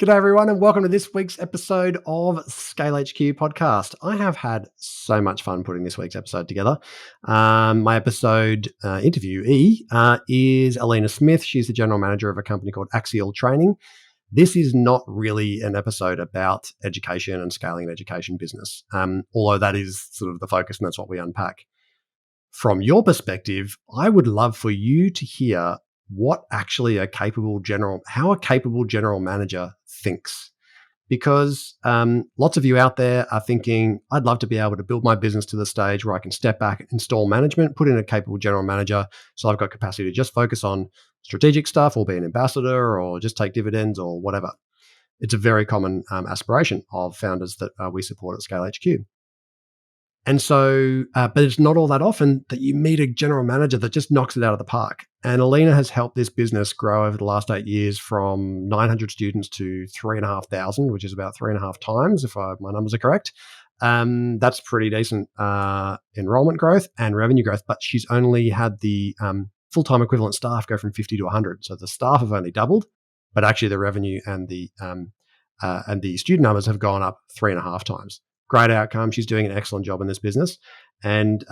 G'day everyone and welcome to this week's episode of Scale HQ podcast. I have had so much fun putting this week's episode together. My episode interviewee is Alena Smith. She's the general manager of a company called Axial Training. This is not really an episode about education and scaling an education business, although that is sort of the focus and that's what we unpack. From your perspective, I would love for you to hear what actually how a capable general manager thinks. Because lots of you out there are thinking, I'd love to be able to build my business to the stage where I can step back, install management, put in a capable general manager so I've got capacity to just focus on strategic stuff or be an ambassador or just take dividends or whatever. It's a very common aspiration of founders that we support at Scale HQ. And so, but it's not all that often that you meet a general manager that just knocks it out of the park. And Alena has helped this business grow over the last 8 years from 900 students to 3,500, which is about 3.5 times, if my numbers are correct. That's pretty decent enrollment growth and revenue growth, but she's only had the full-time equivalent staff go from 50 to 100. So the staff have only doubled, but actually the revenue and the student numbers have gone up 3.5 times. Great outcome. She's doing an excellent job in this business. And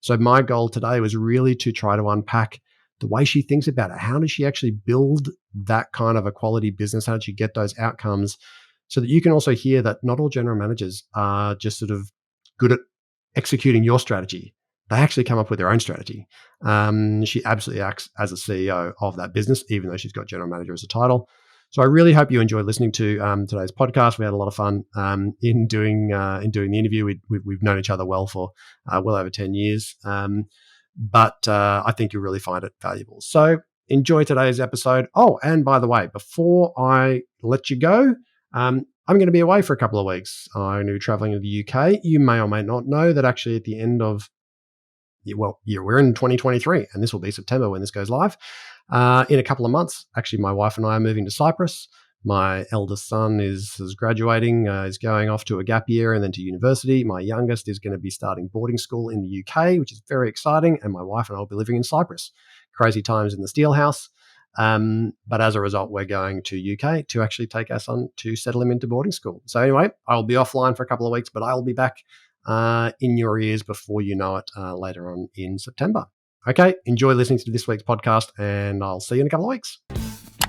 so my goal today was really to try to unpack the way she thinks about it. How does she actually build that kind of a quality business? How did she get those outcomes? So that you can also hear that not all general managers are just sort of good at executing your strategy. They actually come up with their own strategy. She absolutely acts as a CEO of that business, even though she's got general manager as a title. So I really hope you enjoyed listening to today's podcast. We had a lot of fun in doing the interview. We've known each other well for well over 10 years, but I think you'll really find it valuable. So enjoy today's episode. Oh, and by the way, before I let you go, I'm going to be away for a couple of weeks. I'm going to be traveling to the UK. You may or may not know that actually at the end of we're in 2023, and this will be September when this goes live. In a couple of months, actually, my wife and I are moving to Cyprus. My eldest son is graduating, is going off to a gap year and then to university. My youngest is going to be starting boarding school in the UK, which is very exciting. And my wife and I will be living in Cyprus. Crazy times in the Steele house. But as a result, we're going to UK to actually take our son to settle him into boarding school. So anyway, I'll be offline for a couple of weeks, but I'll be back in your ears before you know it later on in September. Okay, enjoy listening to this week's podcast and I'll see you in a couple of weeks.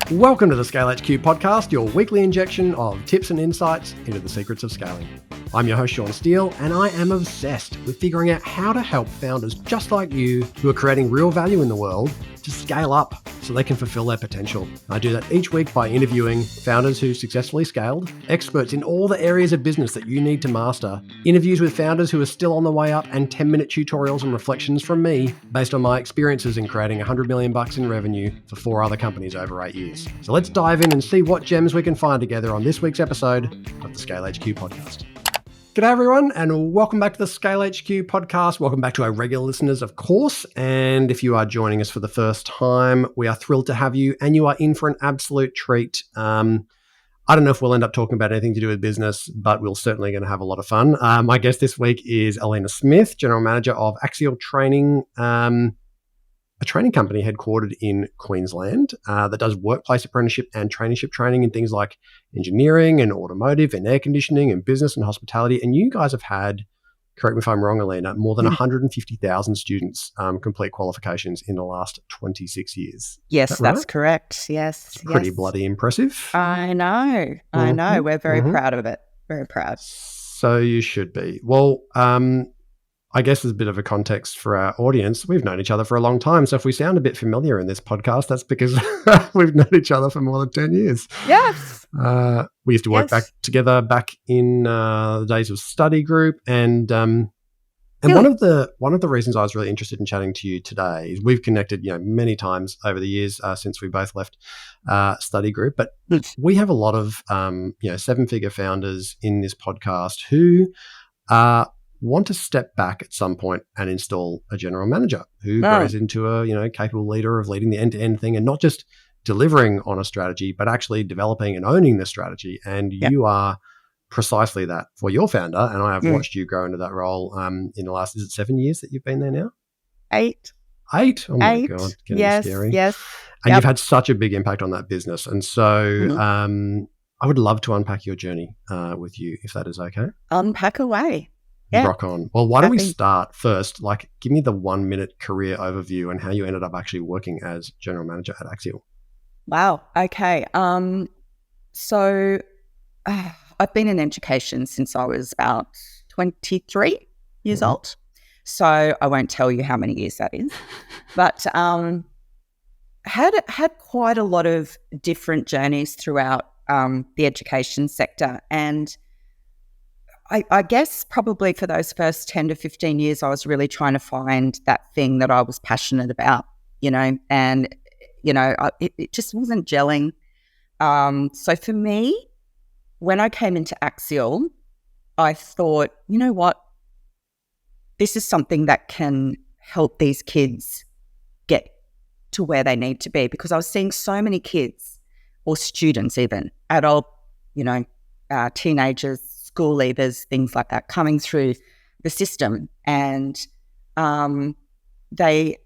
Welcome to the Scale HQ podcast, your weekly injection of tips and insights into the secrets of scaling. I'm your host, Steele, and I am obsessed with figuring out how to help founders just like you who are creating real value in the world to scale up so they can fulfill their potential. I do that each week by interviewing founders who successfully scaled, experts in all the areas of business that you need to master, interviews with founders who are still on the way up, and 10-minute tutorials and reflections from me based on my experiences in creating $100 million in revenue for 4 other companies over 8 years. So let's dive in and see what gems we can find together on this week's episode of the Scale HQ podcast. G'day everyone and welcome back to the Scale HQ podcast. Welcome back to our regular listeners, of course. And if you are joining us for the first time, we are thrilled to have you and you are in for an absolute treat. I don't know if we'll end up talking about anything to do with business, but we're certainly going to have a lot of fun. My guest this week is Alena Smith, General Manager of Axial Training, a training company headquartered in Queensland that does workplace apprenticeship and traineeship training in things like engineering and automotive and air conditioning and business and hospitality. And you guys have had, correct me if I'm wrong, Alena, more than 150,000 students complete qualifications in the last 26 years. Yes, that's correct. Yes. Pretty bloody impressive. I know. We're very proud of it. Very proud. So you should be. Well, I guess there's a bit of a context for our audience. We've known each other for a long time. So if we sound a bit familiar in this podcast, that's because we've known each other for more than 10 years. Yes. We used to work together back in the days of study group. And one of the reasons I was really interested in chatting to you today is we've connected, many times over the years since we both left study group. But we have a lot of, 7-figure founders in this podcast who want to step back at some point and install a general manager who grows into a capable leader of leading the end-to-end thing and not just delivering on a strategy, but actually developing and owning the strategy. And you are precisely that for your founder. And I have watched you grow into that role in the last, is it 7 years that you've been there now? 8. 8? Oh my God. Getting scary. Yes. And you've had such a big impact on that business. And so I would love to unpack your journey with you, if that is okay. Unpack away. Yeah. Rock on. Well, why don't we start first? Like, give me the 1 minute career overview and how you ended up actually working as general manager at Axial. Wow. Okay. So I've been in education since I was about 23 years old. So I won't tell you how many years that is, but had quite a lot of different journeys throughout the education sector. And I guess probably for those first 10 to 15 years, I was really trying to find that thing that I was passionate about, and, it just wasn't gelling. So for me, when I came into Axial, I thought, you know what, this is something that can help these kids get to where they need to be, because I was seeing so many kids or students, even adult, teenagers, school leavers, things like that, coming through the system, and they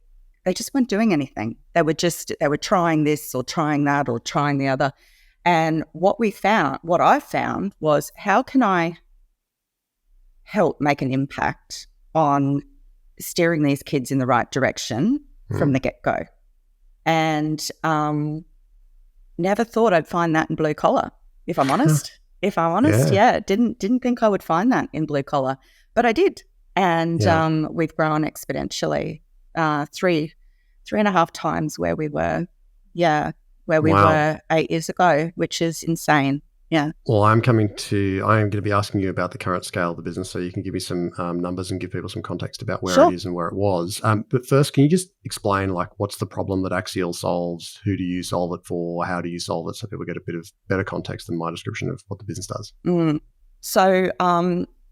just weren't doing anything. They were trying this or trying that or trying the other. And what I found was, how can I help make an impact on steering these kids in the right direction from the get-go? And never thought I'd find that in blue collar, if I'm honest. Didn't think I would find that in blue collar, but I did. And we've grown exponentially, 3.5 times where we were, were 8 years ago, which is insane. Yeah. Well, I am going to be asking you about the current scale of the business, so you can give me some numbers and give people some context about where it is and where it was. But first, can you just explain, like, what's the problem that Axial solves? Who do you solve it for? How do you solve it? So people get a bit of better context than my description of what the business does. So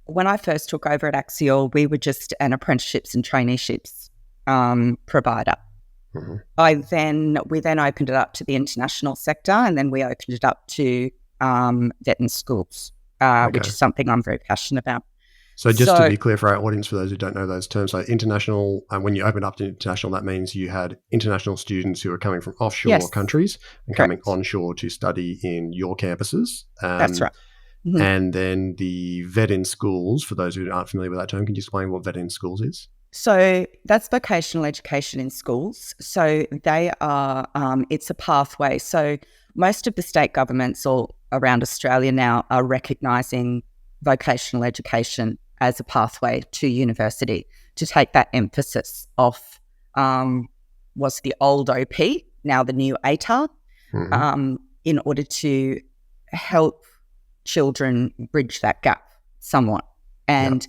when I first took over at Axial, we were just an apprenticeships and traineeships provider. We then opened it up to the international sector, and then we opened it up to vet and schools, which is something I'm very passionate about. So to be clear for our audience, for those who don't know those terms, so international, when you opened up to international, that means you had international students who are coming from offshore countries and coming onshore to study in your campuses. That's right. And then the vet in schools, for those who aren't familiar with that term, can you explain what vet in schools is? So that's vocational education in schools. So they are, it's a pathway. So most of the state governments all around Australia now are recognising vocational education as a pathway to university, to take that emphasis off was the old OP, now the new ATAR, in order to help children bridge that gap somewhat and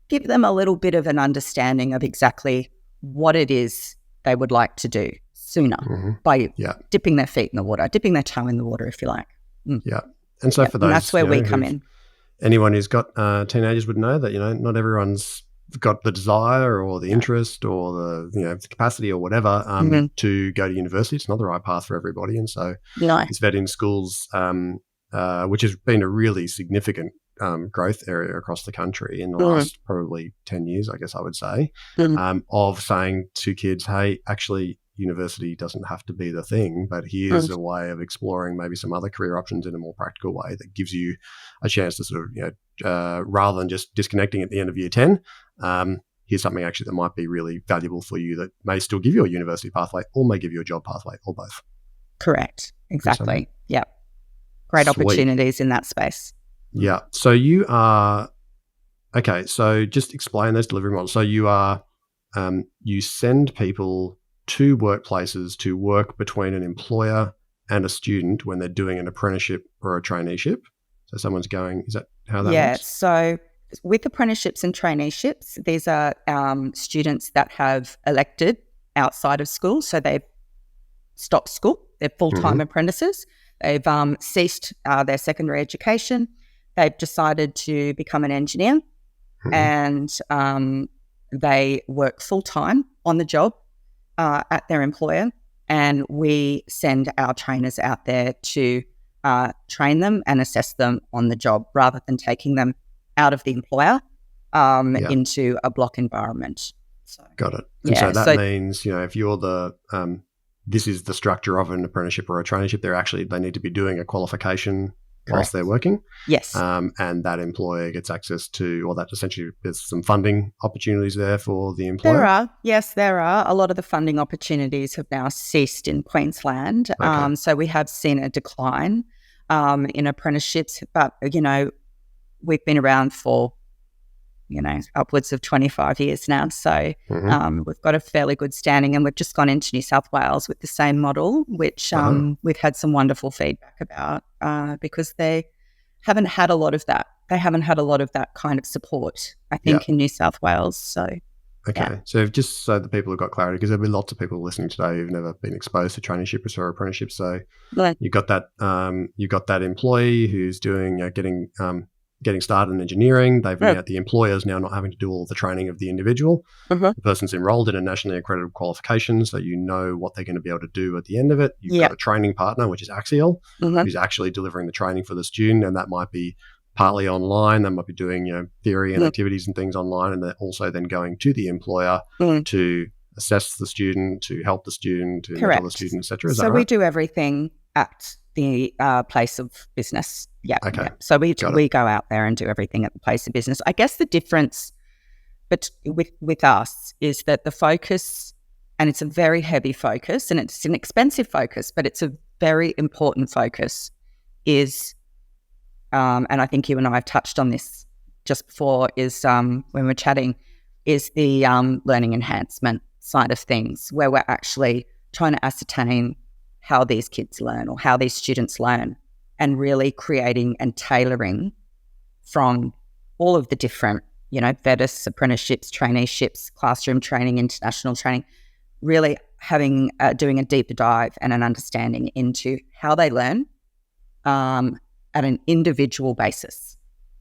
give them a little bit of an understanding of exactly what it is they would like to do sooner by dipping their feet in the water, dipping their toe in the water, if you like. Yeah. And so for those, and that's where we come in. Anyone who's got teenagers would know that, not everyone's got the desire or the interest or the capacity or whatever to go to university. It's not the right path for everybody. And so this vet in schools, which has been a really significant growth area across the country in the last probably 10 years, I guess I would say, of saying to kids, hey, actually, university doesn't have to be the thing, but here's a way of exploring maybe some other career options in a more practical way that gives you a chance to sort of, rather than just disconnecting at the end of year 10, here's something actually that might be really valuable for you that may still give you a university pathway or may give you a job pathway or both. Correct. Exactly. Yeah. Great opportunities in that space. Yeah. So you are, okay, so just explain those delivery models. So you are, you send people to workplaces to work between an employer and a student when they're doing an apprenticeship or a traineeship. So someone's going, is that how that works? Yeah. So with apprenticeships and traineeships, these are students that have elected outside of school. So they've stopped school. They're full-time apprentices. They've ceased their secondary education. They've decided to become an engineer and they work full-time on the job at their employer, and we send our trainers out there to train them and assess them on the job rather than taking them out of the employer into a block environment. So, got it. And so that means, if you're the this is the structure of an apprenticeship or a traineeship, they need to be doing a qualification whilst they're working. Yes. And that employer gets access to, or that essentially there's some funding opportunities there for the employer. There are. Yes, there are. A lot of the funding opportunities have now ceased in Queensland. Okay. So we have seen a decline in apprenticeships, but, we've been around for, upwards of 25 years now. So we've got a fairly good standing, and we've just gone into New South Wales with the same model, which we've had some wonderful feedback about because they haven't had a lot of that. They haven't had a lot of that kind of support, I think, in New South Wales. So, okay. So just so the people have got clarity, because there'll be lots of people listening today who've never been exposed to traineeships or apprenticeships. So you've got that employee who's doing getting started in engineering. They've now, the employer's now not having to do all the training of the individual. The person's enrolled in a nationally accredited qualification, so you know what they're going to be able to do at the end of it. You've got a training partner, which is Axial, who's actually delivering the training for the student, and that might be partly online. They might be doing theory and activities and things online, and they're also then going to the employer to assess the student, to help the student, to mentor the student, etc. So we do everything at the place of business. Yeah. Okay. Yeah. So we go out there and do everything at the place of business. I guess the difference with us is that the focus, and it's a very heavy focus, and it's an expensive focus, but it's a very important focus, is, and I think you and I have touched on this just before, is when we're chatting, is the learning enhancement side of things, where we're actually trying to ascertain how these kids learn or how these students learn, and really creating and tailoring from all of the different, VETIS, apprenticeships, traineeships, classroom training, international training, really doing a deeper dive and an understanding into how they learn at an individual basis.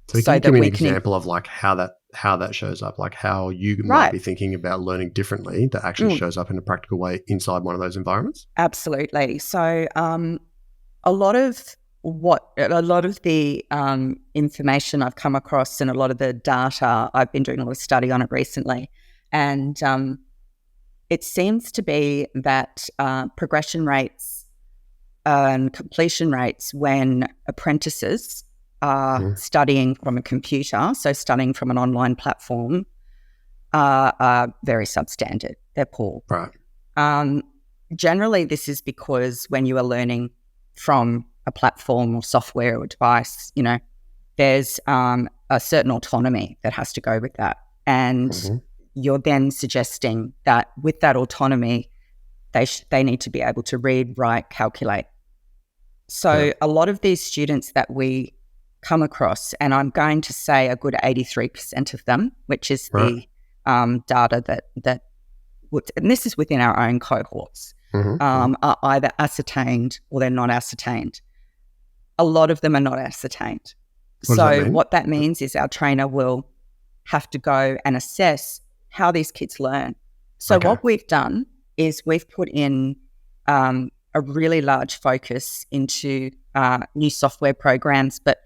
So can you give me an example of like how that shows up, like how you might be thinking about learning differently that actually shows up in a practical way inside one of those environments? Absolutely. So a lot of the information I've come across, and a lot of the data, I've been doing a lot of study on it recently, and it seems to be that progression rates and completion rates when apprentices are studying from a computer, so studying from an online platform, are very substandard. They're poor. Right. Generally, this is because when you are learning from a platform or software or device, there's a certain autonomy that has to go with that. And you're then suggesting that with that autonomy, they need to be able to read, write, calculate. So a lot of these students that we come across, and I'm going to say a good 83% of them, which is the data that and this is within our own cohorts, are either ascertained or they're not ascertained. A lot of them are not ascertained. What that means is our trainer will have to go and assess how these kids learn. So what we've done is we've put in a really large focus into new software programs, but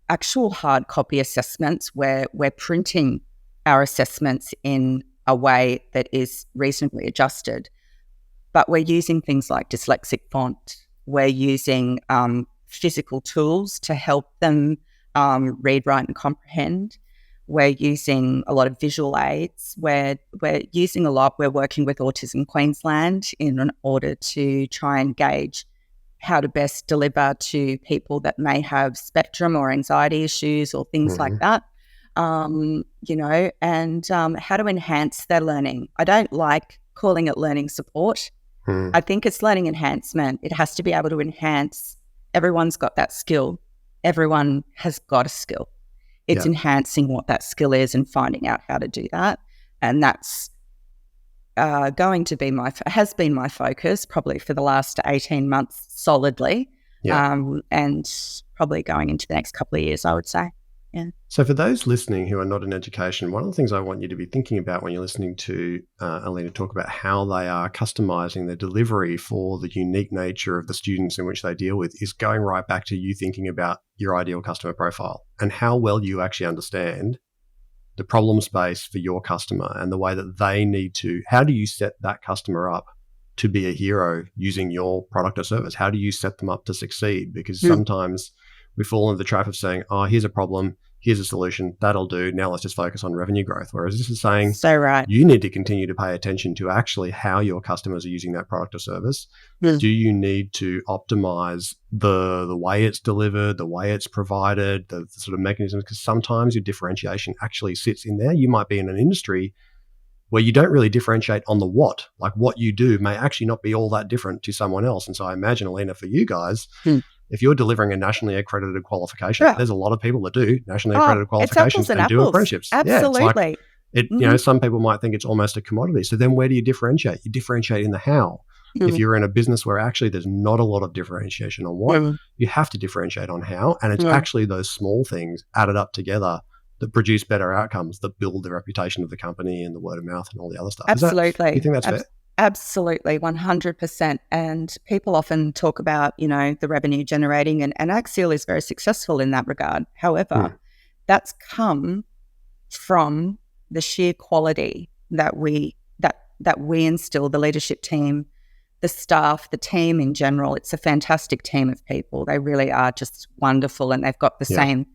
actual hard copy assessments where we're printing our assessments in a way that is reasonably adjusted. But we're using things like dyslexic font. We're using physical tools to help them read, write and comprehend. We're using a lot of visual aids. We're working with Autism Queensland in order to try and gauge how to best deliver to people that may have spectrum or anxiety issues or things like that, and how to enhance their learning. I don't like calling it learning support. I think it's learning enhancement. It has to be able to enhance. Everyone's got that skill. Everyone has got a skill. It's enhancing what that skill is and finding out how to do that. And that's going to be has been my focus probably for the last 18 months solidly, and probably going into the next couple of years, I would say. Yeah. So for those listening who are not in education, one of the things I want you to be thinking about when you're listening to Alena talk about how they are customizing their delivery for the unique nature of the students in which they deal with is going right back to you thinking about your ideal customer profile and how well you actually understand the problem space for your customer and the way that they need to, how do you set that customer up to be a hero using your product or service? How do you set them up to succeed? Because sometimes we fall into the trap of saying, oh, here's a problem, here's a solution, that'll do, now let's just focus on revenue growth. Whereas this is saying, so right. you need to continue to pay attention to actually how your customers are using that product or service. Do you need to optimize the way it's delivered, the way it's provided, the sort of mechanisms? Because sometimes your differentiation actually sits in there. You might be in an industry where you don't really differentiate on the what. Like what you do may actually not be all that different to someone else. And so I imagine, Alena, for you guys, if you're delivering a nationally accredited qualification, there's a lot of people that do nationally accredited qualifications and do apprenticeships. Absolutely. You know, some people might think it's almost a commodity. So then where do you differentiate? You differentiate in the how. If you're in a business where actually there's not a lot of differentiation on what, you have to differentiate on how. And it's actually those small things added up together that produce better outcomes, that build the reputation of the company and the word of mouth and all the other stuff. Absolutely. Do you think that's fair? Absolutely, 100%. And people often talk about, you know, the revenue generating, and Axial is very successful in that regard. However, that's come from the sheer quality that we instill, the leadership team, the staff, the team in general. It's a fantastic team of people. They really are just wonderful, and they've got the same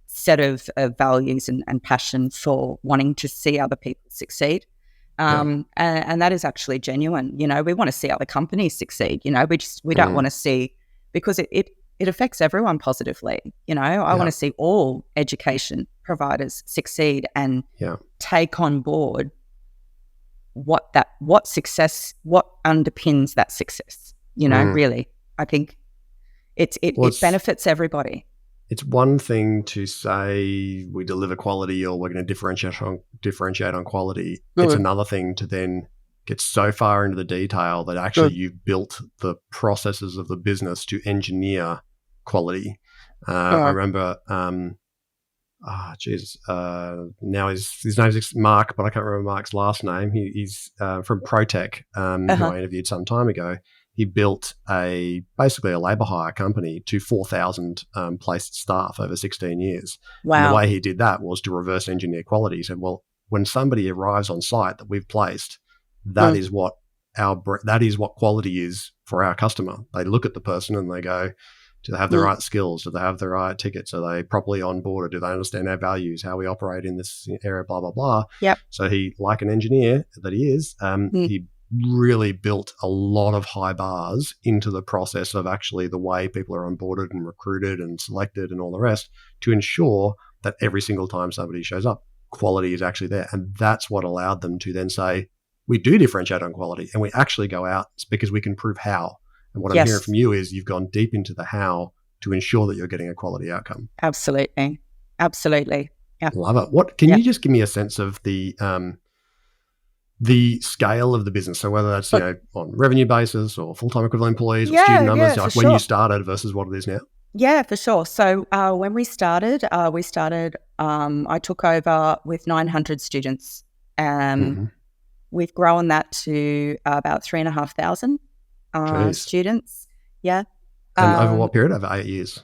set of values and passion for wanting to see other people succeed. And that is actually genuine. You know, we want to see other companies succeed. You know, we don't want to see, because it affects everyone positively. You know, I want to see all education providers succeed and take on board what underpins that success. You know, really, I think it benefits everybody. It's one thing to say we deliver quality or we're going to differentiate on quality. It's another thing to then get so far into the detail that actually you've built the processes of the business to engineer quality. I remember, now his name is Mark, but I can't remember Mark's last name. He's from ProTech, who I interviewed some time ago. He built basically a labour hire company to 4,000 placed staff over 16 years. Wow. And the way he did that was to reverse engineer quality. He said, well, when somebody arrives on site that we've placed, that is what quality is for our customer. They look at the person and they go, do they have the right skills? Do they have the right tickets? Are they properly on board? Or do they understand our values, how we operate in this area, blah, blah, blah. Yep. So he, like an engineer that he is, he really built a lot of high bars into the process of actually the way people are onboarded and recruited and selected and all the rest to ensure that every single time somebody shows up, quality is actually there. And that's what allowed them to then say, we do differentiate on quality and we actually go out because we can prove how. And what I'm hearing from you is you've gone deep into the how to ensure that you're getting a quality outcome. Absolutely. Yep. Love it. What can you just give me a sense of the scale of the business? So whether that's on revenue basis or full-time equivalent employees or student numbers, like when you started versus what it is now. Yeah, for sure. So when we started, I took over with 900 students. We've grown that to about 3,500 students. Yeah. And over what period? Over 8 years?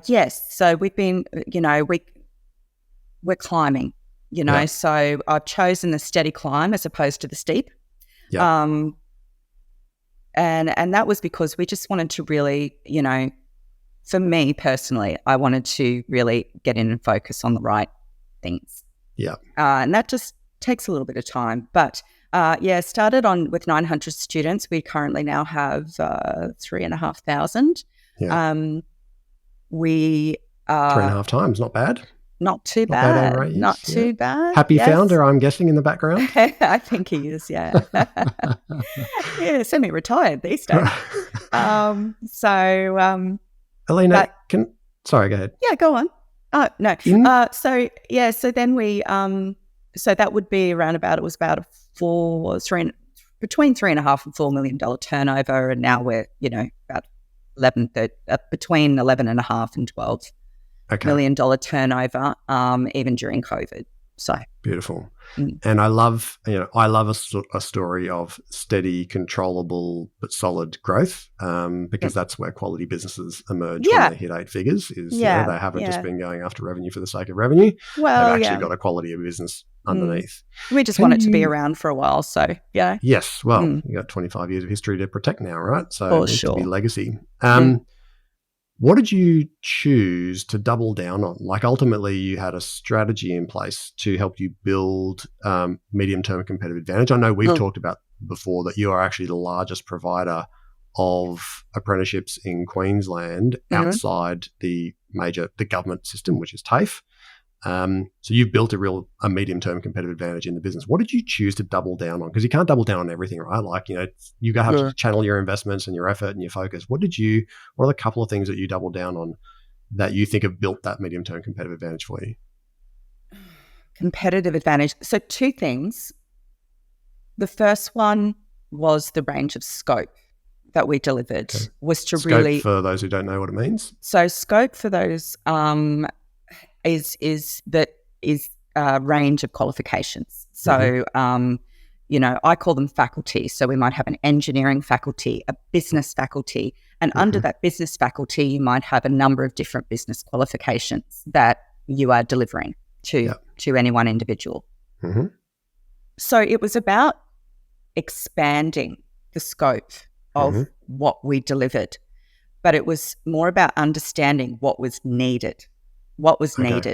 Yes. So we've been, we're climbing. So I've chosen the steady climb as opposed to the steep. Yeah. And that was because we just wanted to really, for me personally, I wanted to really get in and focus on the right things. Yeah. And that just takes a little bit of time. But started with 900 students. We currently now have 3,500. Yeah. We 3.5 times, not bad. Not too bad. Not too bad. Happy founder, I'm guessing, in the background. I think he is, yeah. Semi-retared these days. Alena, sorry, go ahead. Yeah, go on. Oh, no. So then we, so that would be around about, it was about between $3.5 and $4 million turnover, and now we're, about between 11.5 and 12. $1 million turnover, even during COVID. So beautiful. And I love a story of steady, controllable, but solid growth, because that's where quality businesses emerge when they hit 8 figures. They haven't just been going after revenue for the sake of revenue. Well, they've actually got a quality of business underneath. We just want it to be around for a while. So yeah. Yes. Well, you got 25 years of history to protect now, right? So it needs to be legacy. What did you choose to double down on? Like ultimately you had a strategy in place to help you build medium-term competitive advantage. I know we've talked about before that you are actually the largest provider of apprenticeships in Queensland outside the government system, which is TAFE. So you've built a medium-term competitive advantage in the business. What did you choose to double down on? Because you can't double down on everything, right? Like, you have to channel your investments and your effort and your focus. What are the couple of things that you doubled down on that you think have built that medium-term competitive advantage for you? Competitive advantage. So two things. The first one was the range of scope that we delivered was to scope, really, for those who don't know what it means. So scope for those is a range of qualifications. So I call them faculty. So we might have an engineering faculty, a business faculty, and under that business faculty, you might have a number of different business qualifications that you are delivering to any one individual. So it was about expanding the scope of what we delivered, but it was more about understanding what was needed.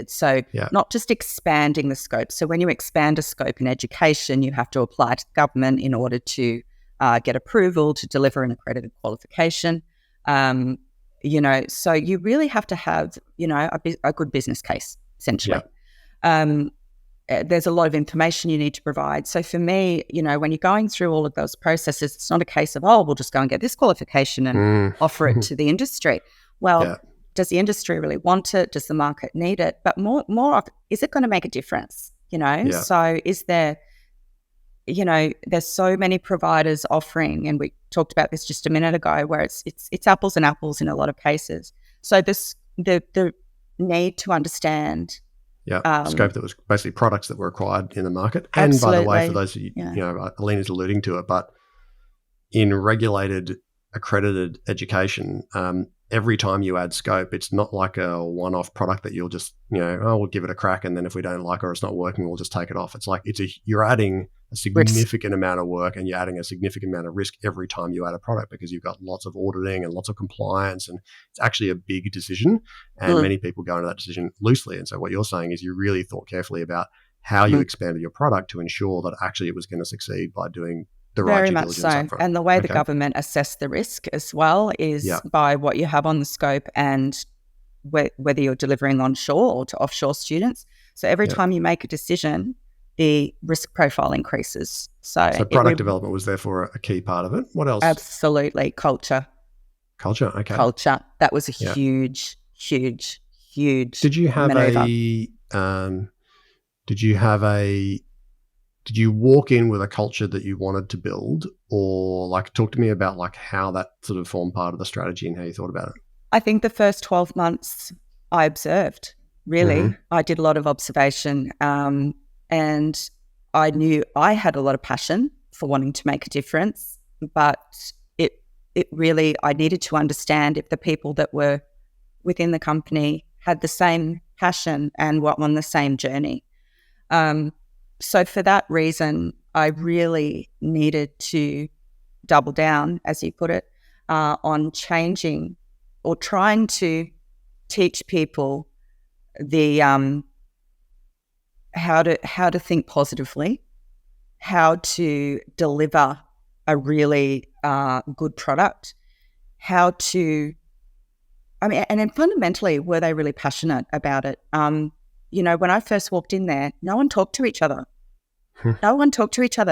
So not just expanding the scope. So when you expand a scope in education, you have to apply to the government in order to get approval to deliver an accredited qualification. So you really have to have, a good business case, essentially. There's a lot of information you need to provide. So for me, when you're going through all of those processes, it's not a case of, we'll just go and get this qualification and offer it to the industry. Well, does the industry really want it? Does the market need it? But more often, is it going to make a difference? So is there, there's so many providers offering, and we talked about this just a minute ago, where it's apples and apples in a lot of cases. So the need to understand scope that was basically products that were acquired in the market. And absolutely. by the way, for those of you, Alena's alluding to it, but in regulated, accredited education, every time you add scope, it's not like a one-off product that you'll just, we'll give it a crack, and then if we don't like it or it's not working, we'll just take it off. It's like you're adding a significant amount of work, and you're adding a significant amount of risk every time you add a product, because you've got lots of auditing and lots of compliance, and it's actually a big decision, and many people go into that decision loosely. And so what you're saying is you really thought carefully about how you expanded your product to ensure that actually it was going to succeed by doing the right very due much diligence so. upfront. And the way the government assess the risk as well is by what you have on the scope and whether you're delivering onshore or to offshore students. So every time you make a decision, the risk profile increases. So product development was therefore a key part of it. What else? Absolutely. Culture. Okay. Culture. That was a huge Did you have maneuver. Did you walk in with a culture that you wanted to build, or talk to me about how that sort of formed part of the strategy and how you thought about it? I think the first 12 months I observed, really. I did a lot of observation, and I knew I had a lot of passion for wanting to make a difference, but it really, I needed to understand if the people that were within the company had the same passion and were on the same journey. So for that reason, I really needed to double down, as you put it, on changing or trying to teach people the how to think positively, how to deliver a really good product, and then fundamentally, were they really passionate about it? When I first walked in there, no one talked to each other.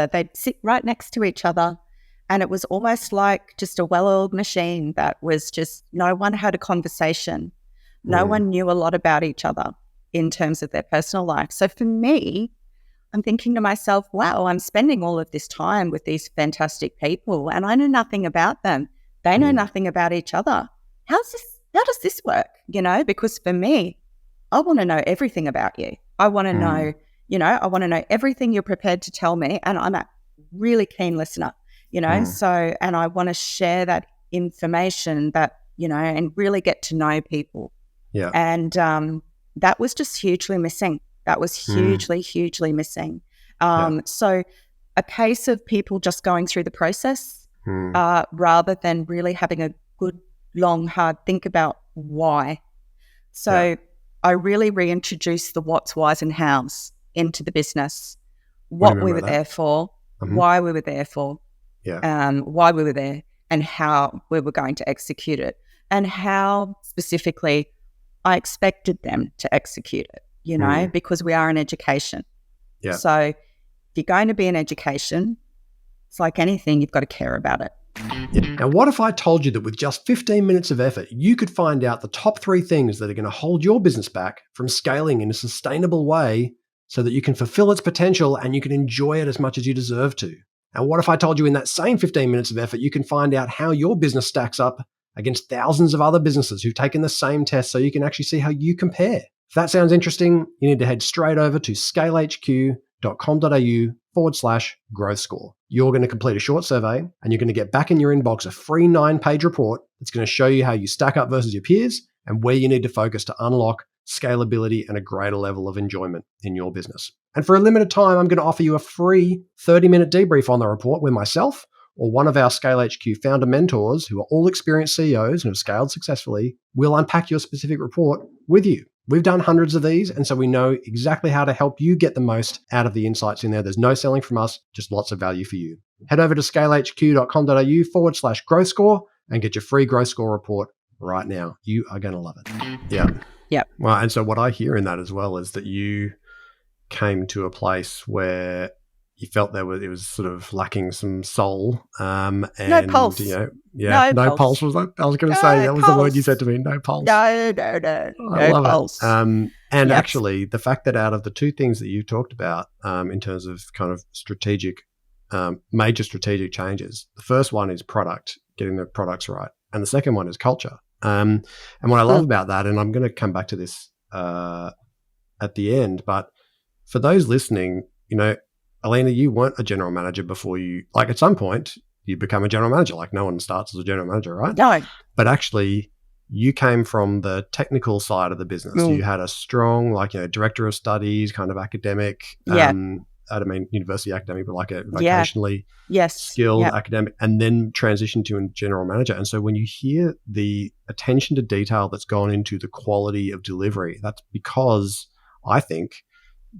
They'd sit right next to each other, and it was almost like just a well-oiled machine that was just, no one had a conversation. No one knew a lot about each other in terms of their personal life. So for me, I'm thinking to myself, wow, I'm spending all of this time with these fantastic people, and I know nothing about them. They know nothing about each other. How does this work? Because for me, I want to know everything about you. I want to know, I want to know everything you're prepared to tell me. And I'm a really keen listener, so, and I want to share that information and really get to know people. Yeah. And that was just hugely missing. That was hugely missing. So a case of people just going through the process rather than really having a good, long, hard think about why. So I really reintroduced the what's, whys and hows into the business, what we were there for, why we were there for, why we were there, and how we were going to execute it, and how specifically I expected them to execute it, you know, because we are in education. Yeah. So if you're going to be in education, it's like anything, you've got to care about it. Yeah. Now, what if I told you that with just 15 minutes of effort, you could find out the top 3 things that are going to hold your business back from scaling in a sustainable way so that you can fulfill its potential and you can enjoy it as much as you deserve to? And what if I told you in that same 15 minutes of effort, you can find out how your business stacks up against thousands of other businesses who've taken the same test so you can actually see how you compare? If that sounds interesting, you need to head straight over to scalehq.com.au/growth score. You're going to complete a short survey and you're going to get back in your inbox a free 9-page report that's going to show you how you stack up versus your peers and where you need to focus to unlock scalability and a greater level of enjoyment in your business. And for a limited time, I'm going to offer you a free 30-minute debrief on the report where myself or one of our Scale HQ founder mentors, who are all experienced CEOs and have scaled successfully, will unpack your specific report with you. We've done hundreds of these, and so we know exactly how to help you get the most out of the insights in there. There's no selling from us, just lots of value for you. Head over to scalehq.com.au/growth score and get your free growth score report right now. You are going to love it. Yeah. Yep. Well, and so what I hear in that as well is that you came to a place where you felt it was sort of lacking some soul. And, no pulse. You know, no pulse was that. I was going to say, that was the word you said to me, no pulse. No I love pulse. It. And actually, the fact that out of the 2 things that you talked about in terms of kind of strategic, major strategic changes, the first one is product, getting the products right. And the second one is culture. And what I love about that, and I'm going to come back to this at the end, but for those listening, you know, Alena, you weren't a general manager before you, like at some point, you become a general manager. Like no one starts as a general manager, right? No. But actually, you came from the technical side of the business. You had a strong, like, you know, director of studies, kind of academic, I don't mean university academic, but like a vocationally skilled academic, and then transitioned to a general manager. And so when you hear the attention to detail that's gone into the quality of delivery, that's because I think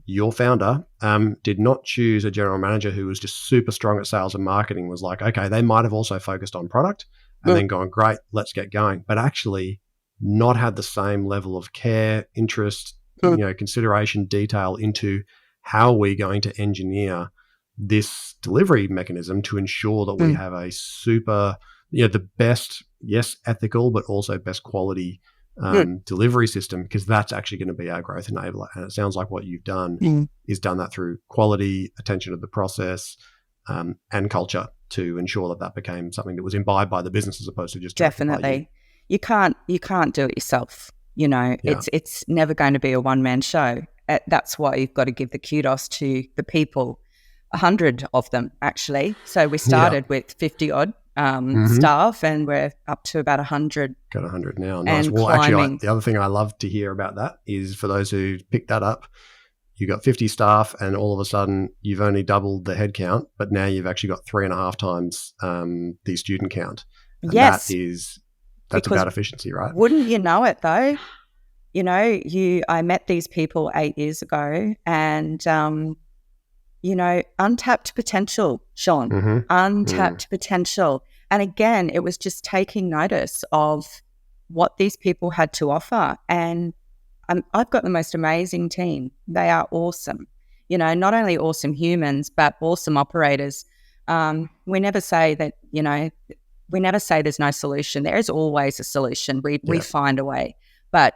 your founder did not choose a general manager who was just super strong at sales and marketing, was like, okay, they might have also focused on product and then gone, great, let's get going. But actually not had the same level of care, interest, you know, consideration, detail into how we're going to engineer this delivery mechanism to ensure that we have a super, you know, the best, yes, ethical, but also best quality delivery system, because that's actually going to be our growth enabler. And it sounds like what you've done is done that through quality, attention to the process, and culture to ensure that that became something that was imbibed by the business as opposed to just definitely. You can't do it yourself. You know, it's never going to be a one-man show. That's why you've got to give the kudos to the people, 100 of them actually. So we started with 50 odd staff, and we're up to about 100. Got 100 now. Nice. Well, actually, the other thing I love to hear about that is, for those who picked that up, you got 50 staff, and all of a sudden you've only doubled the head count, but now you've actually got 3.5 times the student count. And that's about efficiency, right? Wouldn't you know it though? You know, I met these people 8 years ago, and you know, untapped potential, Sean, untapped potential. And again, it was just taking notice of what these people had to offer. And I've got the most amazing team. They are awesome. You know, not only awesome humans, but awesome operators. We never say that, you know, we never say there's no solution. There is always a solution. We find a way. But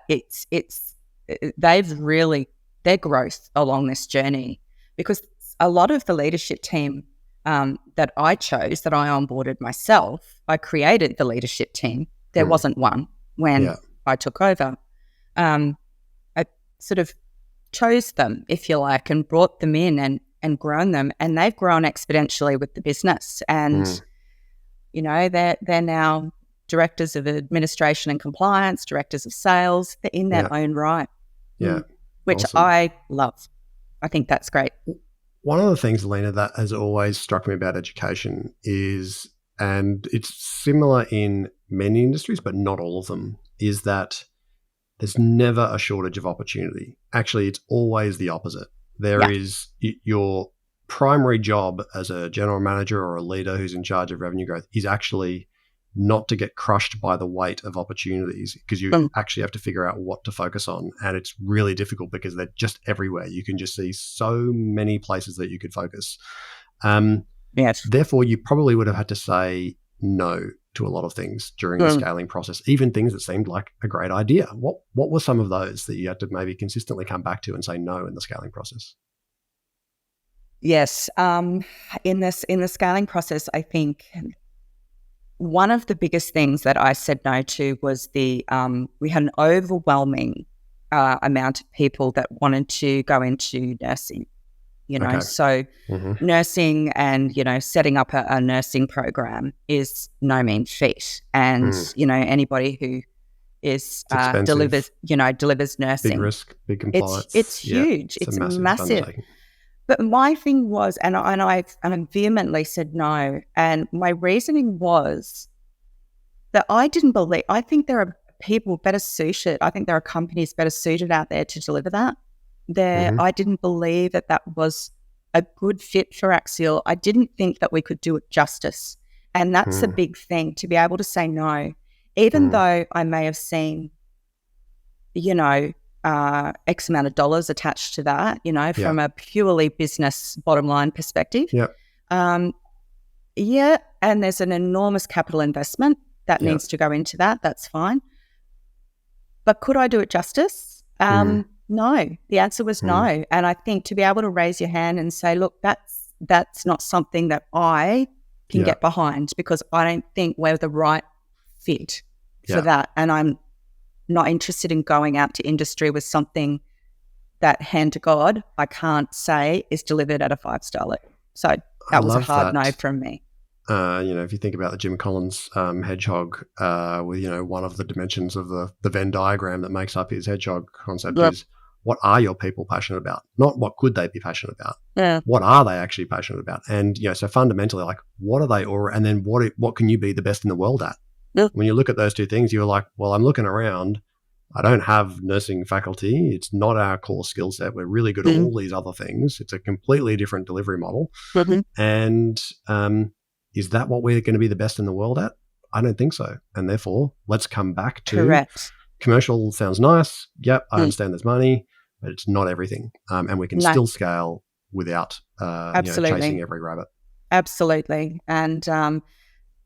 they've really, their growth along this journey, because a lot of the leadership team that I chose, that I onboarded myself, I created the leadership team. There wasn't one when I took over. I sort of chose them, if you like, and brought them in and grown them, and they've grown exponentially with the business. And, you know, they're now directors of administration and compliance, directors of sales. They're in their own right, which awesome. I love. I think that's great. One of the things, Alena, that has always struck me about education is, and it's similar in many industries, but not all of them, is that there's never a shortage of opportunity. Actually, it's always the opposite. There is your primary job as a general manager or a leader who's in charge of revenue growth is actually not to get crushed by the weight of opportunities, because you actually have to figure out what to focus on. And it's really difficult because they're just everywhere. You can just see so many places that you could focus. Therefore, you probably would have had to say no to a lot of things during the scaling process, even things that seemed like a great idea. What were some of those that you had to maybe consistently come back to and say no in the scaling process? Yes. In the scaling process, I think one of the biggest things that I said no to was we had an overwhelming amount of people that wanted to go into nursing, so nursing and, setting up a nursing program is no mean feat. And, anybody who is delivers nursing. Big risk, big compliance. It's huge. It's massive. But my thing was, and I vehemently said no, and my reasoning was that I think there are people better suited. I think there are companies better suited out there to deliver that. I didn't believe that was a good fit for Axial. I didn't think that we could do it justice. And that's a big thing, to be able to say no, even though I may have seen, X amount of dollars attached to that, from a purely business bottom line perspective. And there's an enormous capital investment that needs to go into that. That's fine. But could I do it justice? No. The answer was no. And I think to be able to raise your hand and say, look, that's not something that I can get behind, because I don't think we're the right fit for that. And I'm not interested in going out to industry with something that, hand to God, I can't say is delivered at a 5-star level. So that was a hard no from me. If you think about the Jim Collins hedgehog, with, one of the dimensions of the Venn diagram that makes up his hedgehog concept is, what are your people passionate about? Not what could they be passionate about. What are they actually passionate about? And, so fundamentally, like, what are they, and then what can you be the best in the world at? When you look at those two things, you're like, well, I'm looking around. I don't have nursing faculty. It's not our core skill set. We're really good at all these other things. It's a completely different delivery model. And is that what we're going to be the best in the world at? I don't think so. And therefore, let's come back to commercial sounds nice. Yep, I understand there's money, but it's not everything. And we can still scale without chasing every rabbit. Absolutely. And,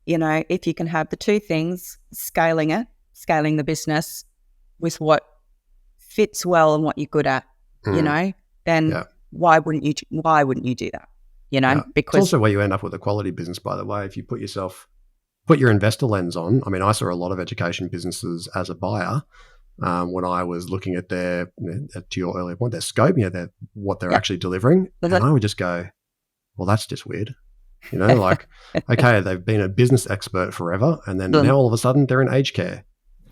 if you can have the two things, scaling the business with what fits well and what you're good at, then why wouldn't you do that? Because it's also where you end up with a quality business, by the way. If you put your investor lens on, I mean, I saw a lot of education businesses as a buyer when I was looking at their, to your earlier point, their scope, what they're actually delivering. And I would just go, well, that's just weird. Like, okay, they've been a business expert forever, and then now all of a sudden they're in aged care.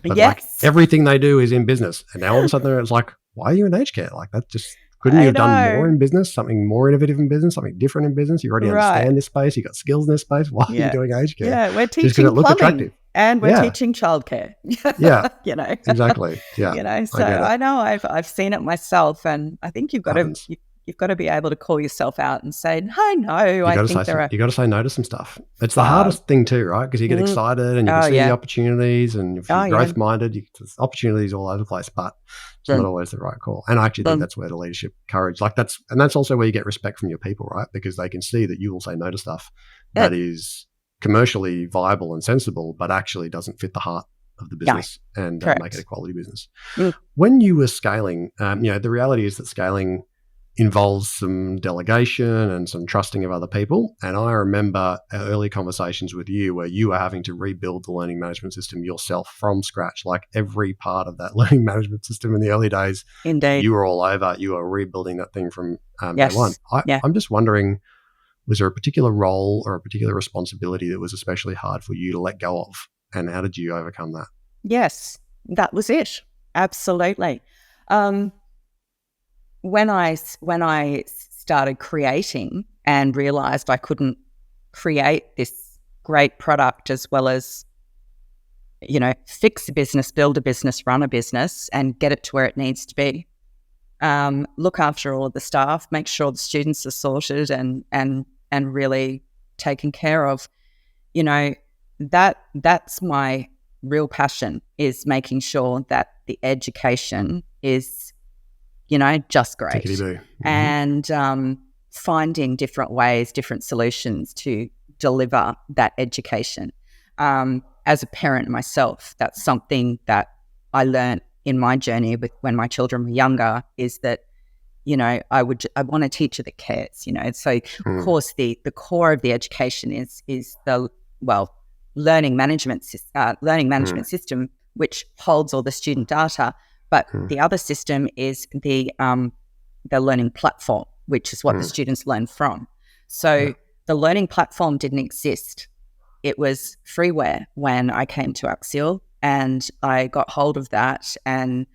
But like, everything they do is in business. And now all of a sudden it's like, why are you in aged care? Like, that just, couldn't you have done more in business, something more innovative in business, something different in business? You already understand this space. You got skills in this space. Why are you doing aged care? Yeah, we're teaching plumbing and we're teaching childcare. Exactly. Yeah. So I know I've seen it myself, and I think you've got to be able to call yourself out and say, no, I think you got to say no to some stuff. It's the hardest thing too, right? Because you get excited and you can see the opportunities, and if you're growth minded, there's opportunities all over the place, but it's not always the right call. And I actually think that's where the leadership courage, that's also where you get respect from your people, right? Because they can see that you will say no to stuff that is commercially viable and sensible, but actually doesn't fit the heart of the business and make it a quality business. When you were scaling, the reality is that scaling involves some delegation and some trusting of other people. And I remember early conversations with you where you were having to rebuild the learning management system yourself from scratch, like every part of that learning management system in the early days. Indeed. You were all over. You were rebuilding that thing from day one. I'm just wondering, was there a particular role or a particular responsibility that was especially hard for you to let go of? And how did you overcome that? Yes, that was it. Absolutely. When I started creating and realized I couldn't create this great product as well as fix a business, build a business, run a business, and get it to where it needs to be. Look after all of the staff, make sure the students are sorted and really taken care of. That's my real passion, is making sure that the education is, just great. Mm-hmm. And finding different ways, different solutions to deliver that education. As a parent myself, that's something that I learned in my journey with when my children were younger, is that, I want a teacher that cares, So of course the core of the education is the learning management system, which holds all the student data. But the other system is the learning platform, which is what the students learn from. So the learning platform didn't exist. It was freeware when I came to Axial, and I got hold of that, and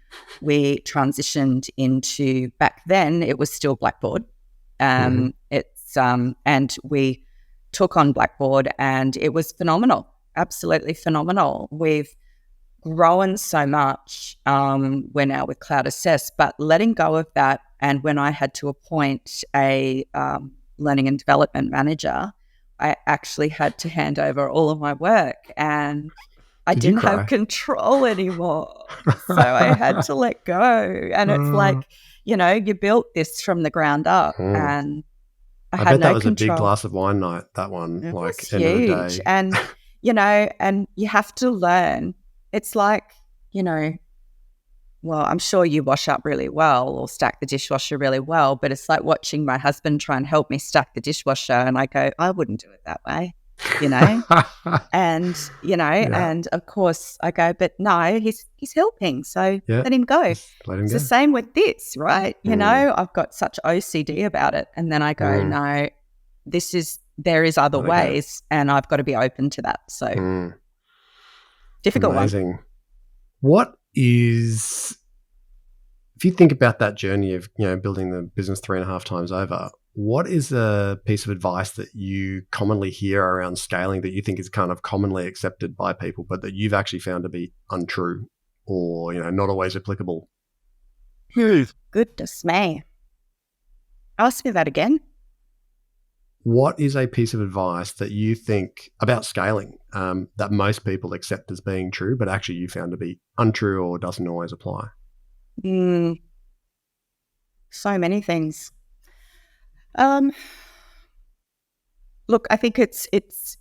we transitioned into, back then it was still Blackboard. And we took on Blackboard, and it was phenomenal, absolutely phenomenal. We've grown so much. We're now with Cloud Assess, but letting go of that, and when I had to appoint a learning and development manager, I actually had to hand over all of my work, and I didn't have control anymore. So I had to let go. And it's like, you built this from the ground up, and I had bet that no was control. a big glass of wine night, that one. It like was end huge. of the day. And, and you have to learn. It's like, well, I'm sure you wash up really well or stack the dishwasher really well, but it's like watching my husband try and help me stack the dishwasher, and I go, I wouldn't do it that way, and, and of course I go, but no, he's helping, so let him go. It's the same with this, right? I've got such OCD about it, and then I go, no, there is other ways, and I've got to be open to that. So difficult Amazing. one. What is, if you think about that journey of, building the business 3.5 times over, what is a piece of advice that you commonly hear around scaling that you think is kind of commonly accepted by people, but that you've actually found to be untrue or, not always applicable? Goodness me. Ask me that again. What is a piece of advice that you think about scaling that most people accept as being true, but actually you found to be untrue or doesn't always apply? So many things. Look, I think it's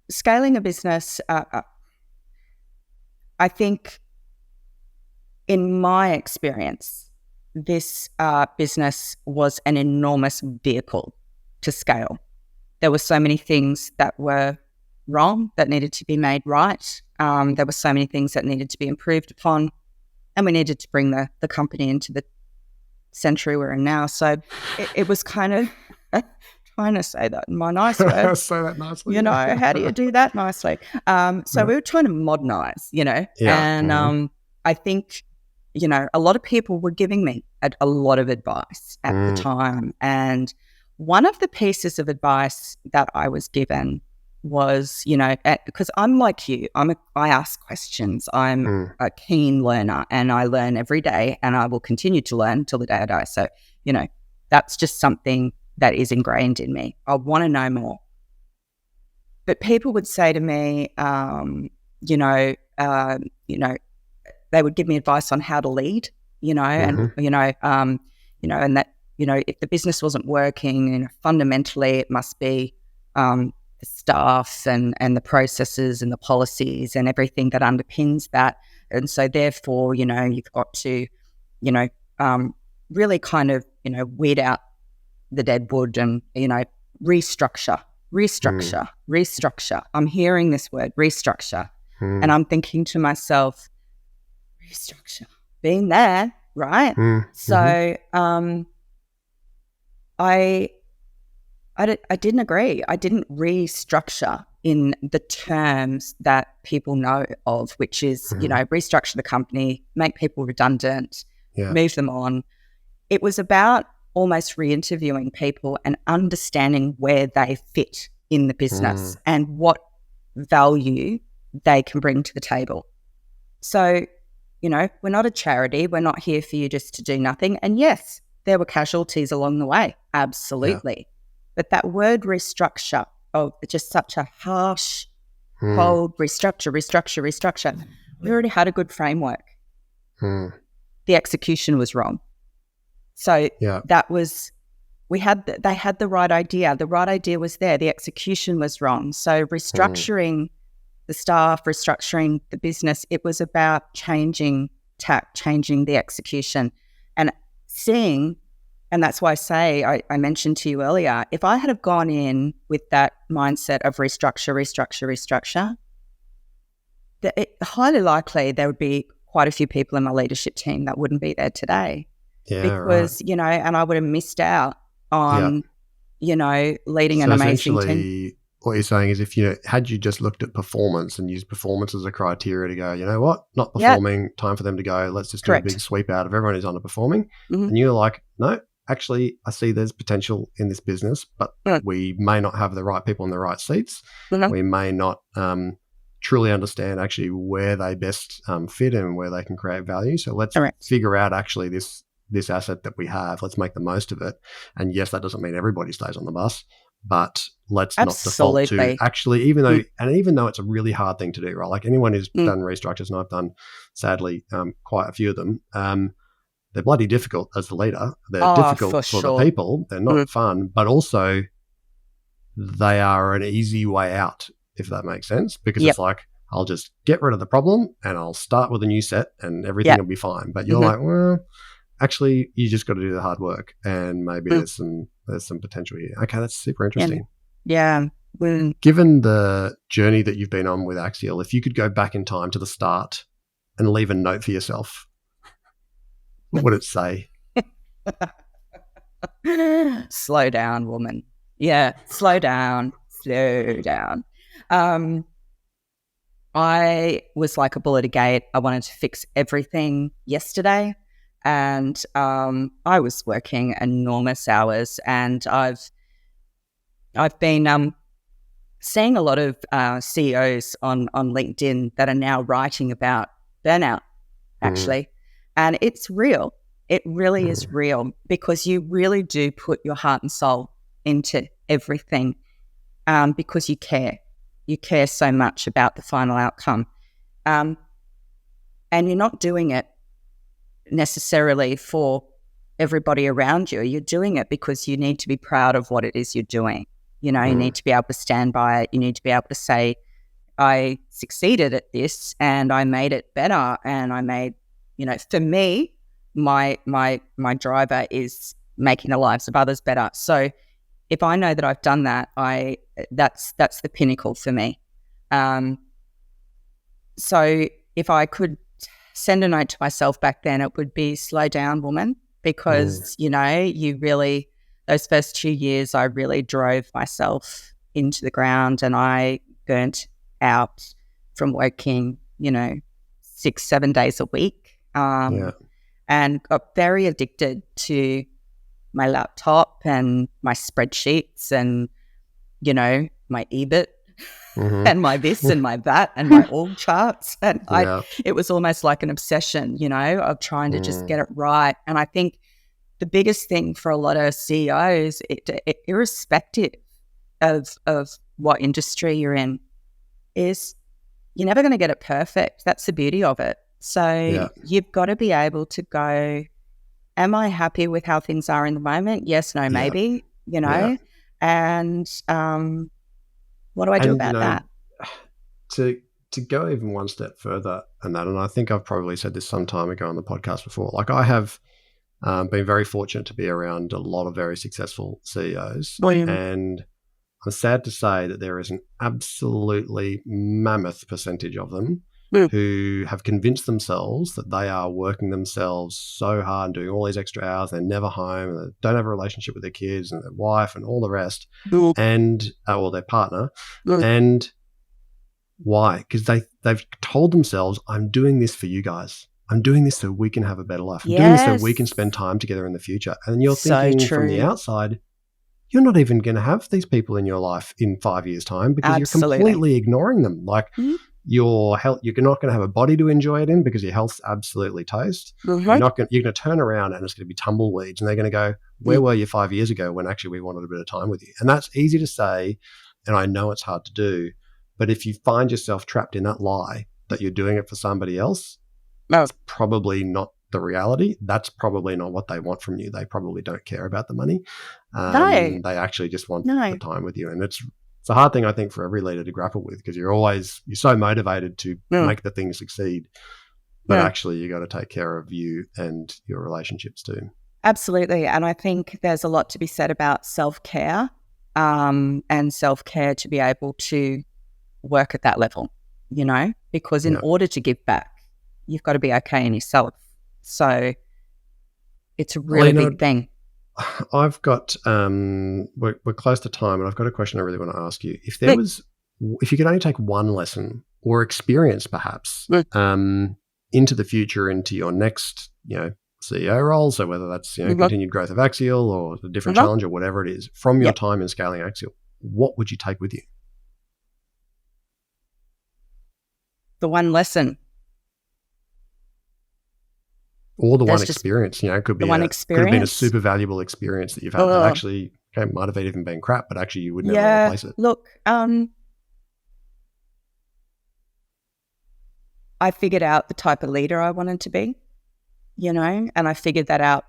scaling a business. I think, in my experience, this business was an enormous vehicle to scale. There were so many things that were wrong that needed to be made right. There were so many things that needed to be improved upon, and we needed to bring the company into the century we're in now. So it was kind of trying to say that in my nice words. Say that nicely. How do you do that nicely? So we were trying to modernize, and I think, a lot of people were giving me a lot of advice at the time. And one of the pieces of advice that I was given was, because I'm like you, I ask questions. I'm a keen learner, and I learn every day, and I will continue to learn until the day I die. So, that's just something that is ingrained in me. I want to know more. But people would say to me, they would give me advice on how to lead, and, and that, if the business wasn't working, fundamentally it must be the staff and the processes and the policies and everything that underpins that. And so therefore, you've got to, really kind of, weed out the dead wood and, restructure. I'm hearing this word, restructure. And I'm thinking to myself, restructure, being there, right? So I didn't agree. I didn't restructure in the terms that people know of, which is, restructure the company, make people redundant, move them on. It was about almost re-interviewing people and understanding where they fit in the business and what value they can bring to the table. So, we're not a charity. We're not here for you just to do nothing. And yes, there were casualties along the way, absolutely. Yeah. But that word restructure, just such a harsh, cold restructure. We already had a good framework. The execution was wrong. So that was, they had the right idea. The right idea was there. The execution was wrong. So restructuring the staff, restructuring the business, it was about changing tack, changing the execution and seeing, and that's why I mentioned to you earlier, if I had have gone in with that mindset of restructure, highly likely there would be quite a few people in my leadership team that wouldn't be there today. Yeah, because, right. And I would have missed out on, leading an amazing team. What you're saying is if had you just looked at performance and used performance as a criteria to go, you know what, not performing, time for them to go, let's just do a big sweep out of everyone who's underperforming. And you're like, no, actually, I see there's potential in this business, but we may not have the right people in the right seats. We may not truly understand actually where they best fit and where they can create value. So let's figure out actually this asset that we have. Let's make the most of it. And yes, that doesn't mean everybody stays on the bus, but let's not default to actually, even though it's a really hard thing to do, right? Like anyone who's done restructures, and I've done, sadly, quite a few of them, they're bloody difficult as the leader. They're difficult for the people. They're not fun, but also they are an easy way out, if that makes sense, because it's like, I'll just get rid of the problem and I'll start with a new set and everything will be fine. But you're like, well, actually, you just got to do the hard work, and maybe there's some potential here. Okay, that's super interesting. Yeah. Given the journey that you've been on with Axial, if you could go back in time to the start and leave a note for yourself, what would it say? Slow down, woman. Yeah, slow down. I was like a bull at a gate. I wanted to fix everything yesterday. And I was working enormous hours, and I've been seeing a lot of CEOs on LinkedIn that are now writing about burnout, actually. And it's real. It really is real, because you really do put your heart and soul into everything because you care. You care so much about the final outcome. And you're not doing it necessarily for everybody around you. You're doing it because you need to be proud of what it is you're doing. You need to be able to stand by it. You need to be able to say, I succeeded at this and I made it better. And I made, for me, my driver is making the lives of others better. So if I know that I've done that, that's the pinnacle for me. So if I could send a note to myself back then, it would be slow down, woman, because, you really, those first 2 years, I really drove myself into the ground, and I burnt out from working, 6-7 days a week, and got very addicted to my laptop and my spreadsheets and, my EBIT. And my this and my that and my org charts. And it was almost like an obsession, of trying to just get it right. And I think the biggest thing for a lot of CEOs, irrespective of what industry you're in, is you're never going to get it perfect. That's the beauty of it. So you've got to be able to go, am I happy with how things are in the moment? Yes, no, maybe, and what do I do about that? To go even one step further than that, and I think I've probably said this some time ago on the podcast before, like I have been very fortunate to be around a lot of very successful CEOs, and I'm sad to say that there is an absolutely mammoth percentage of them who have convinced themselves that they are working themselves so hard and doing all these extra hours. They're never home. They don't have a relationship with their kids and their wife and all the rest, and or their partner. And why? Because they've told themselves, "I'm doing this for you guys. I'm doing this so we can have a better life. I'm doing this so we can spend time together in the future." And you're thinking from the outside, you're not even going to have these people in your life in 5 years' time because you're completely ignoring them. Like your health, you're not going to have a body to enjoy it in because your health's absolutely toast. Mm-hmm. You're going to turn around and it's going to be tumbleweeds, and they're going to go, where were you 5 years ago when actually we wanted a bit of time with you? And that's easy to say, and I know it's hard to do, but if you find yourself trapped in that lie that you're doing it for somebody else, that's probably not the reality. That's probably not what they want from you. They probably don't care about the money. They actually just want the time with you. And it's a hard thing, I think, for every leader to grapple with, because you're so motivated to make the thing succeed, but actually you got to take care of you and your relationships too. Absolutely. And I think there's a lot to be said about self-care, and self-care to be able to work at that level, because in order to give back, you've got to be okay in yourself. So it's a really big thing. I've got we're close to time, and I've got a question I really want to ask you. If you could only take one lesson or experience perhaps into the future, into your next CEO role, so whether that's continued growth of Axial or a different challenge or whatever it is, from your time in scaling Axial, what would you take with you? The one lesson. Or the one experience, could be could have been a super valuable experience that you've had that actually might have even been crap, but actually you would never replace it. Look, I figured out the type of leader I wanted to be, and I figured that out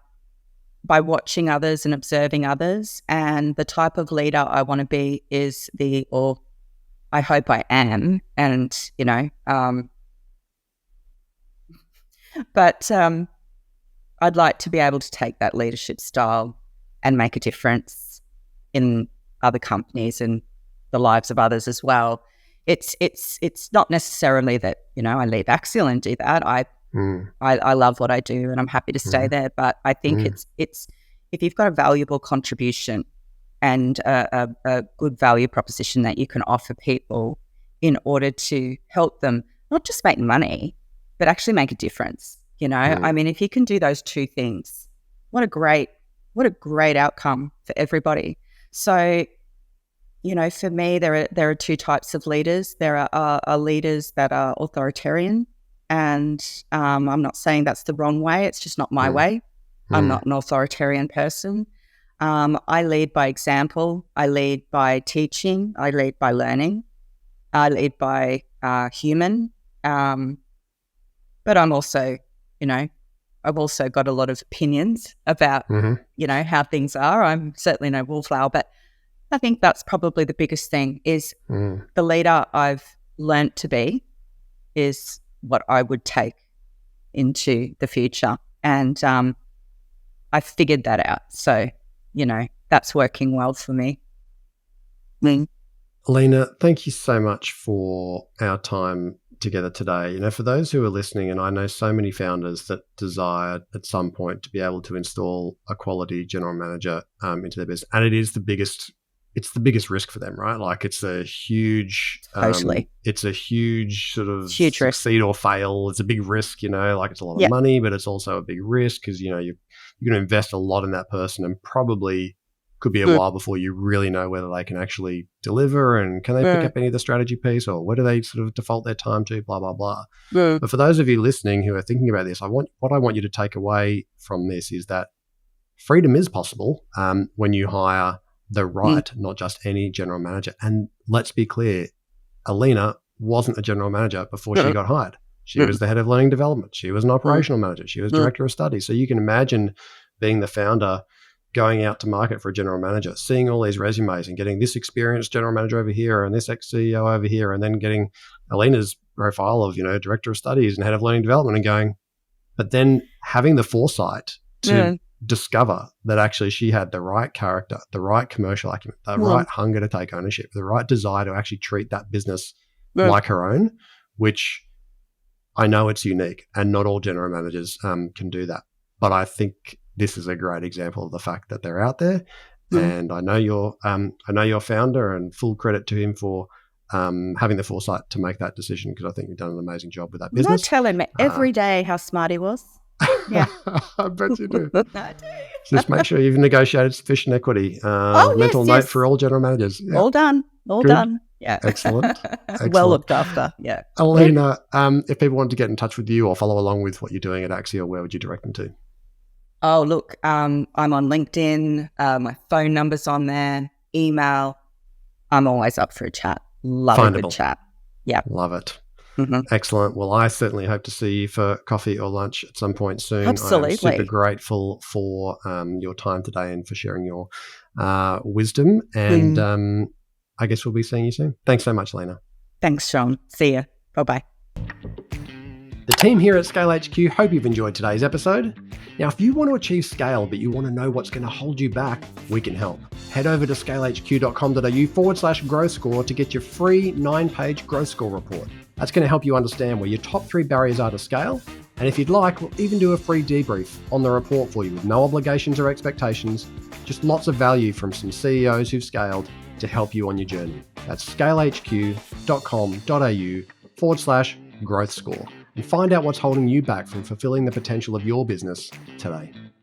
by watching others and observing others. And the type of leader I want to be is or I hope I am, and, but I'd like to be able to take that leadership style and make a difference in other companies and the lives of others as well. It's not necessarily that, I leave Axial and do that. I love what I do and I'm happy to stay there. But I think it's if you've got a valuable contribution and a good value proposition that you can offer people in order to help them not just make money, but actually make a difference. I mean, if you can do those two things, what a great outcome for everybody. So, for me, there are two types of leaders. There are leaders that are authoritarian, and I'm not saying that's the wrong way. It's just not my way. I'm not an authoritarian person. I lead by example. I lead by teaching. I lead by learning. I lead by human. But I'm also, I've also got a lot of opinions about, how things are. I'm certainly no wallflower, but I think that's probably the biggest thing is the leader I've learnt to be is what I would take into the future. And I figured that out. So, that's working well for me. Alena, thank you so much for our time together today. For those who are listening, and I know so many founders that desire at some point to be able to install a quality general manager into their business, and it's the biggest risk for them, right? Like it's a huge, it's a huge sort of succeed or fail. It's a big risk, like it's a lot of money, but it's also a big risk because, you're going to invest a lot in that person and probably could be a while before you really know whether they can actually deliver and can they pick up any of the strategy piece or where do they sort of default their time to, blah, blah, blah. But for those of you listening who are thinking about this, what I want you to take away from this is that freedom is possible when you hire the right, not just any general manager. And let's be clear, Alena wasn't a general manager before she got hired. She was the head of learning development. She was an operational manager. She was director of studies. So you can imagine being the founder, going out to market for a general manager, seeing all these resumes and getting this experienced general manager over here and this ex-CEO over here, and then getting Alena's profile of, director of studies and head of learning development and going, but then having the foresight to discover that actually she had the right character, the right commercial acumen, the right hunger to take ownership, the right desire to actually treat that business like her own, which I know it's unique and not all general managers can do that. But I think this is a great example of the fact that they're out there. And I know your founder, and full credit to him for having the foresight to make that decision, because I think you've done an amazing job with that business. I tell him every day how smart he was. Yeah, I bet you do. I do. Just make sure you've negotiated sufficient equity. Mental note for all general managers. All done. all Good. done. Yeah. Excellent. Well looked after. Yeah. Alena, if people wanted to get in touch with you or follow along with what you're doing at Axial, where would you direct them to? Oh, look, I'm on LinkedIn. My phone number's on there. Email. I'm always up for a chat. Love a good chat. Yeah. Love it. Mm-hmm. Excellent. Well, I certainly hope to see you for coffee or lunch at some point soon. Absolutely. I'm super grateful for your time today and for sharing your wisdom. And I guess we'll be seeing you soon. Thanks so much, Alena. Thanks, Sean. See ya. Bye-bye. The team here at Scale HQ hope you've enjoyed today's episode. Now, if you want to achieve scale, but you want to know what's going to hold you back, we can help. Head over to scalehq.com.au/growth score to get your free 9-page growth score report. That's going to help you understand where your top 3 barriers are to scale. And if you'd like, we'll even do a free debrief on the report for you with no obligations or expectations, just lots of value from some CEOs who've scaled to help you on your journey. That's scalehq.com.au/growth score. And find out what's holding you back from fulfilling the potential of your business today.